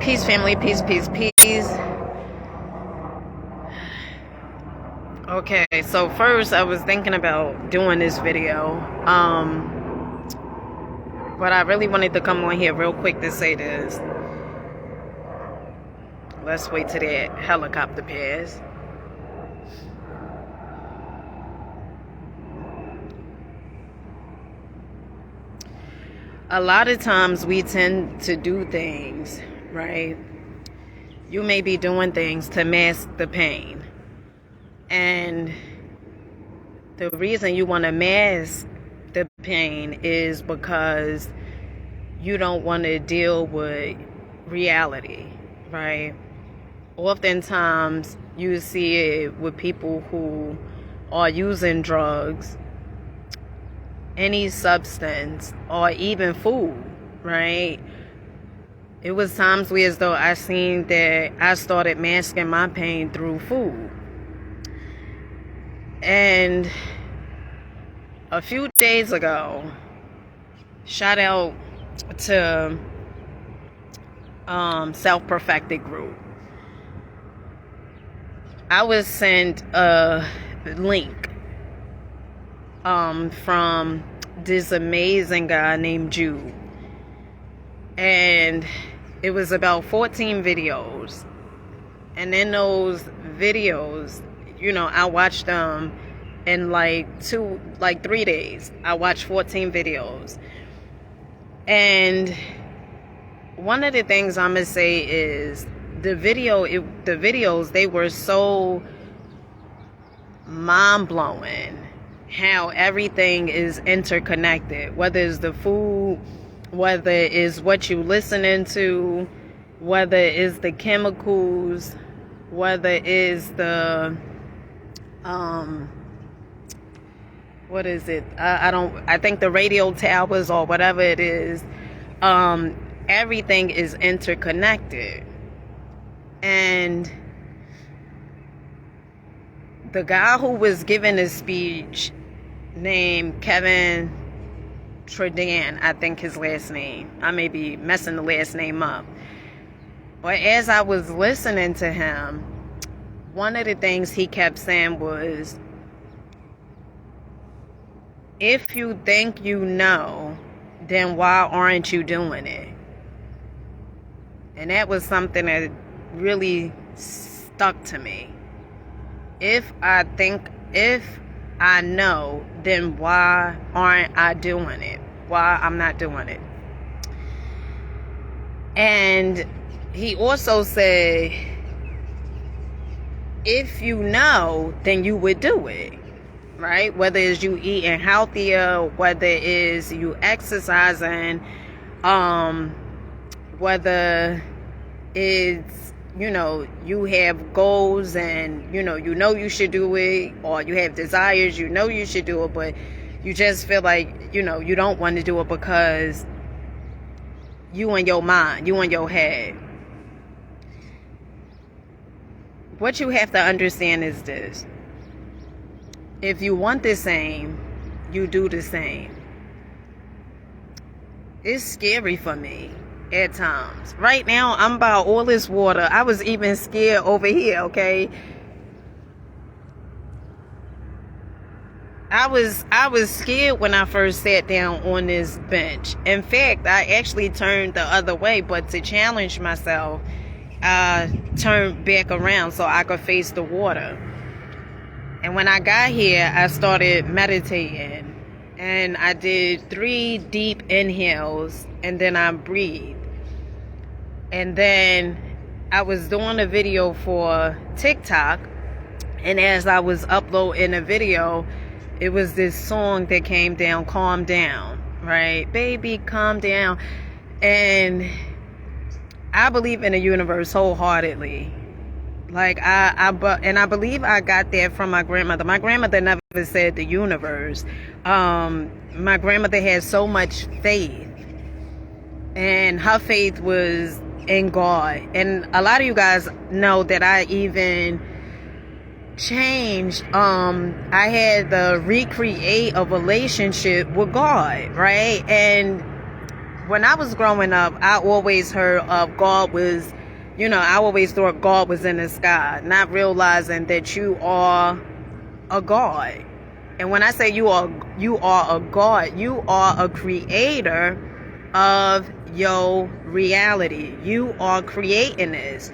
Peace, family. Peace, peace, peace. Okay, so first I was thinking about doing this video. But I really wanted to come on here real quick to say this. Let's wait till that helicopter pass. A lot of times we tend to do things, right? You may be doing things to mask the pain. And the reason you want to mask the pain is because you don't want to deal with reality, right? Oftentimes you see it with people who are using drugs, any substance, or even food, right? It was times where as though I seen that I started masking my pain through food. And a few days ago, shout out to Self-Perfected Group. I was sent a link from this amazing guy named Jude. And it was about 14 videos. And in those videos, you know, I watched them in like 3 days. I watched 14 videos. And one of the things I'm going to say is the videos, they were so mind-blowing how everything is interconnected, whether it's the food, whether it's what you listening to, whether it's the chemicals, whether it's the what is it? I think the radio towers or whatever it is. Everything is interconnected. And the guy who was giving this speech, named Kevin Tredin, I think his last name. I may be messing the last name up. But as I was listening to him, one of the things he kept saying was, if you think you know, then why aren't you doing it? And that was something that really stuck to me. If I know, then why aren't I doing it? Why I'm not doing it? And he also said, if you know, then you would do it, right? Whether it's you eating healthier, whether it's you exercising, whether it's, you know, you have goals and you know you should do it, or you have desires, you should do it, but you just feel like, you don't want to do it because you in your mind, you in your head. What you have to understand is this: if you want the same, you do the same. It's scary for me at times. Right now, I'm about all this water. I was even scared over here, okay? I was scared when I first sat down on this bench. In fact, I actually turned the other way, but to challenge myself, I turned back around so I could face the water. And when I got here, I started meditating. And I did 3 deep inhales, and then I breathed. And then I was doing a video for TikTok, and as I was uploading a video, it was this song that came down, Calm Down, right? Baby, calm down. And I believe in the universe wholeheartedly. Like, I believe I got that from my grandmother. My grandmother never said the universe. My grandmother had so much faith, and her faith was in God. And a lot of you guys know that I even changed. I had to recreate a relationship with God, right? And when I was growing up, I always heard of God was I always thought God was in the sky, not realizing that you are a God. And when I say you are a God, you are a creator of your reality. You are creating this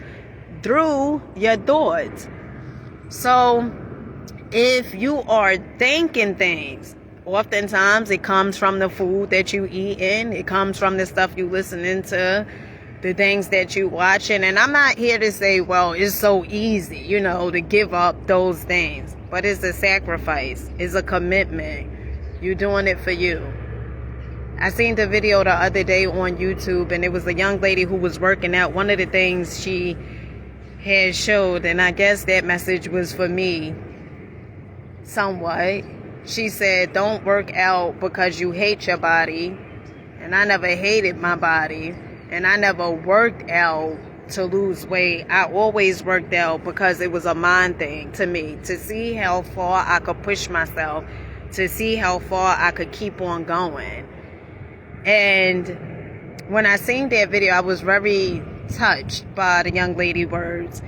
through your thoughts. So if you are thinking things, oftentimes it comes from the food that you eat in, it comes from the stuff you listening to, the things that you watching. And I'm not here to say, well, it's so easy, to give up those things. But it's a sacrifice. It's a commitment. You're doing it for you. I seen the video the other day on YouTube, and it was a young lady who was working out. One of the things she had showed, and I guess that message was for me somewhat. She said, don't work out because you hate your body. And I never hated my body. And I never worked out to lose weight. I always worked out because it was a mind thing to me, to see how far I could push myself, to see how far I could keep on going. And when I seen that video, I was very touched by the young lady words.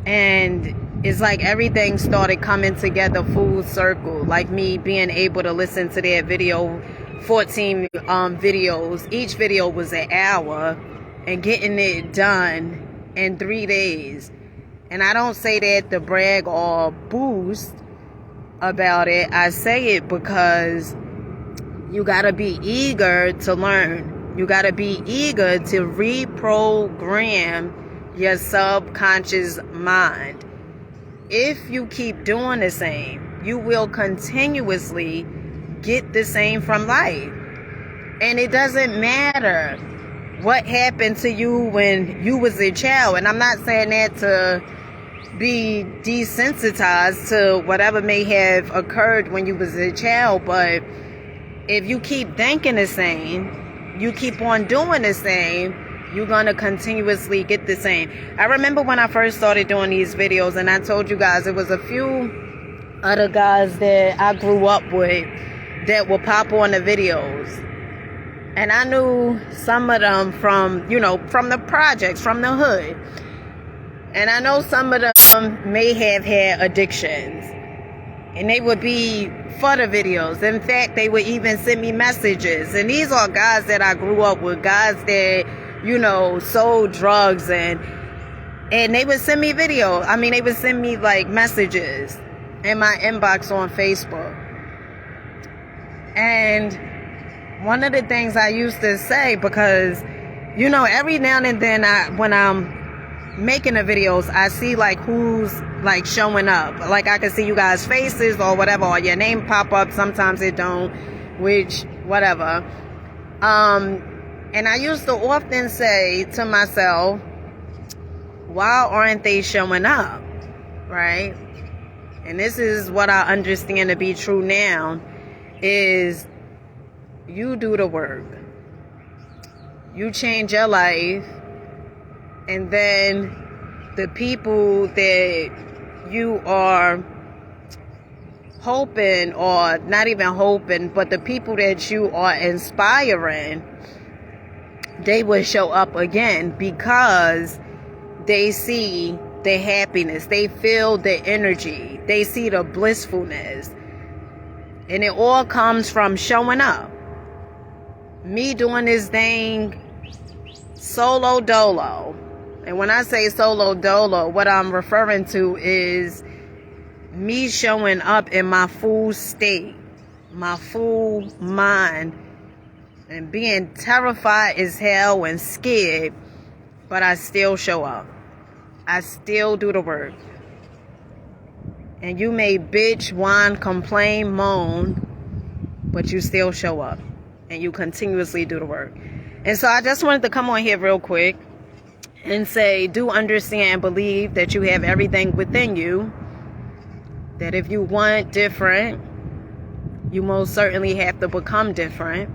And it's like everything started coming together full circle, like me being able to listen to that video, 14 videos. Each video was an hour, and getting it done in 3 days. And I don't say that to brag or boast about it. I say it because you gotta be eager to learn. You gotta be eager to reprogram your subconscious mind. If you keep doing the same, you will continuously get the same from life. And it doesn't matter what happened to you when you was a child. And I'm not saying that to be desensitized to whatever may have occurred when you was a child, but if you keep thinking the same, you keep on doing the same, you're going to continuously get the same. I remember when I first started doing these videos, and I told you guys it was a few other guys that I grew up with that would pop on the videos. And I knew some of them from the projects, from the hood. And I know some of them may have had addictions. And they would be for the videos. In fact, they would even send me messages. And these are guys that I grew up with, guys that, sold drugs. And they would send me videos. They would send me messages in my inbox on Facebook. And one of the things I used to say, because, every now and then when I'm making the videos, I see who's showing up. I can see you guys' faces or whatever, or your name pop up. Sometimes it don't, which, whatever. And I used to often say to myself, why aren't they showing up? Right? And this is what I understand to be true now, is you do the work. You change your life, and then the people that you are hoping, or not even hoping, but the people that you are inspiring, they will show up again because they see the happiness, they feel the energy, they see the blissfulness. And it all comes from showing up. Me doing this thing solo dolo. And when I say solo dolo, what I'm referring to is me showing up in my full state, my full mind, and being terrified as hell and scared, but I still show up. I still do the work. And you may bitch, whine, complain, moan, but you still show up. And you continuously do the work. And so I just wanted to come on here real quick and say, do understand and believe that you have everything within you. That if you want different, you most certainly have to become different.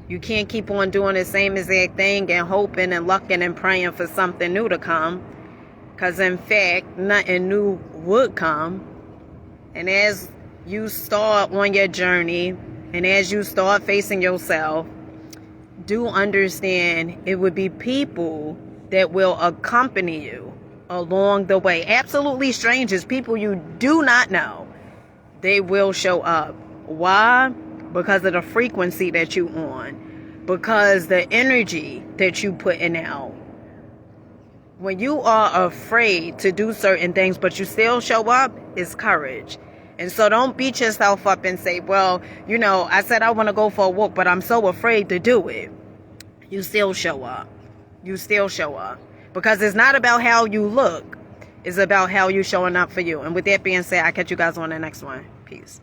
You can't keep on doing the same exact thing and hoping and lucking and praying for something new to come. Because in fact, nothing new would come. And as you start on your journey, and as you start facing yourself, do understand it would be people that will accompany you along the way. Absolutely strangers, people you do not know, they will show up. Why? Because of the frequency that you on, because the energy that you putting out. When you are afraid to do certain things but you still show up, it's courage. And so don't beat yourself up and say, well, I said I want to go for a walk, but I'm so afraid to do it. You still show up. You still show up. Because it's not about how you look. It's about how you showing up for you. And with that being said, I'll catch you guys on the next one. Peace.